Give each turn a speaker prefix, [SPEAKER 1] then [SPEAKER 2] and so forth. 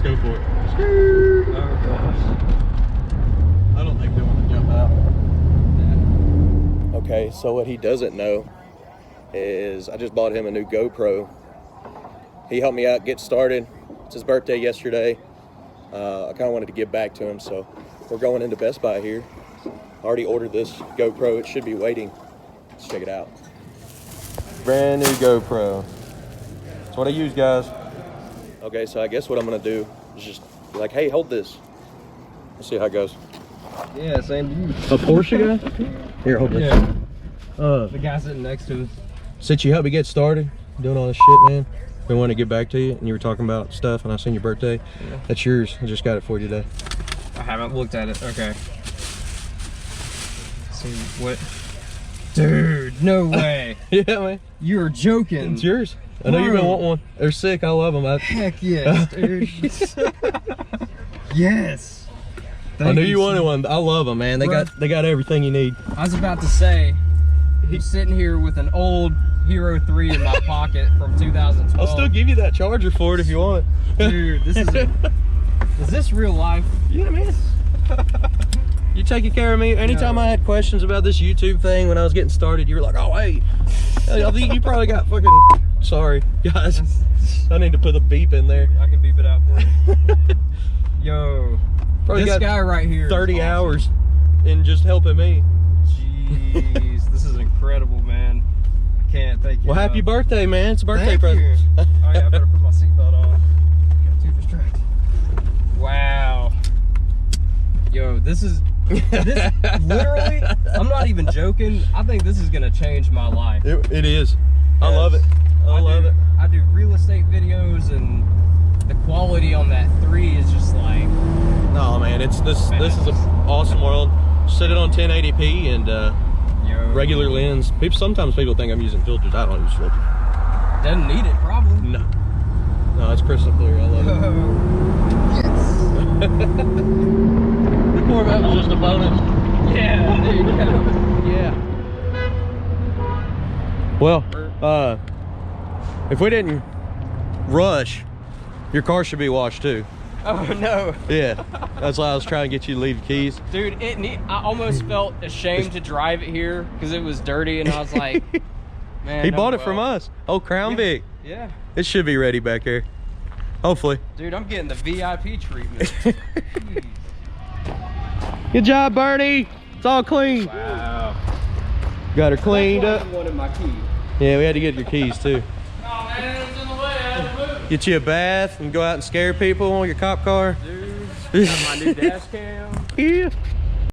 [SPEAKER 1] go for it.
[SPEAKER 2] Oh gosh.
[SPEAKER 1] I don't think they want to jump out.
[SPEAKER 2] Yeah.
[SPEAKER 1] Okay, so what he doesn't know is I just bought him a new GoPro. He helped me out get started. It's his birthday yesterday. I kind of wanted to give back to him, so we're going into Best Buy here. I already ordered this GoPro. It should be waiting. Let's check it out. Brand new GoPro. That's what I use, guys. Okay, so I guess what I'm gonna do is just be like, hey, hold this. Let's see how it goes.
[SPEAKER 2] Yeah, same dude.
[SPEAKER 1] A Porsche guy? Here, hold this.
[SPEAKER 2] Yeah.
[SPEAKER 1] The
[SPEAKER 2] The guy sitting next to us.
[SPEAKER 1] Since you helped me get started, doing all this shit, man, I wanted to get back to you, and you were talking about stuff, and I seen your birthday. Yeah. That's yours. I just got it for you today.
[SPEAKER 2] I haven't looked at it. Okay. See what? Dude, no way.
[SPEAKER 1] Yeah, man.
[SPEAKER 2] You are joking.
[SPEAKER 1] It's yours. I know you're gonna want one. They're sick. I love them.
[SPEAKER 2] Heck yes, dude. Yes.
[SPEAKER 1] I knew you wanted one. I love them, man. They got everything you need.
[SPEAKER 2] I was about to say, he's sitting here with an old Hero 3 in my pocket from 2012.
[SPEAKER 1] I'll still give you that charger for it if you want it.
[SPEAKER 2] Dude, this is this real life?
[SPEAKER 1] Yeah, man. You taking care of me. Anytime I had questions about this YouTube thing when I was getting started, you were like, oh, hey. I think you probably got fucking... Sorry, guys. I need to put a beep in there.
[SPEAKER 2] I can beep it out for you. Yo,
[SPEAKER 1] probably
[SPEAKER 2] this guy right here
[SPEAKER 1] 30
[SPEAKER 2] awesome.
[SPEAKER 1] hours in just helping me.
[SPEAKER 2] Jeez, this is incredible, man. I can't thank you.
[SPEAKER 1] Well, happy birthday, man. It's a birthday present.
[SPEAKER 2] Oh, yeah, I better put my seatbelt on. Got too distracted. Wow. Yo, this literally, I'm not even joking. I think this is going to change my life.
[SPEAKER 1] It is. I love it. I love it.
[SPEAKER 2] I do real estate videos, and the quality on that 3 is just like...
[SPEAKER 1] No, man, this is an awesome world. Set it on 1080p and regular lens. Sometimes people think I'm using filters. I don't use filters.
[SPEAKER 2] Doesn't need it, probably.
[SPEAKER 1] No, it's crystal clear. I love it.
[SPEAKER 2] Yes.
[SPEAKER 1] The Corvette was just a bonus.
[SPEAKER 2] Yeah, there you go.
[SPEAKER 1] Yeah. Well, if we didn't rush, your car should be washed too.
[SPEAKER 2] Oh no.
[SPEAKER 1] Yeah, that's why I was trying to get you to leave the keys.
[SPEAKER 2] Dude, I almost felt ashamed to drive it here because it was dirty, and I was like, man.
[SPEAKER 1] He bought it from us. Oh, Crown Vic.
[SPEAKER 2] Yeah.
[SPEAKER 1] It should be ready back here. Hopefully.
[SPEAKER 2] Dude, I'm getting the VIP treatment.
[SPEAKER 1] Good job, Bernie. It's all clean.
[SPEAKER 2] Wow.
[SPEAKER 1] Got her cleaned up.
[SPEAKER 2] I wanted my key.
[SPEAKER 1] Yeah, we had to get your keys too.
[SPEAKER 2] Oh man, it was in the way. I had to move.
[SPEAKER 1] Get you a bath and go out and scare people on your cop car.
[SPEAKER 2] Dude, got my new dash cam.
[SPEAKER 1] Yeah.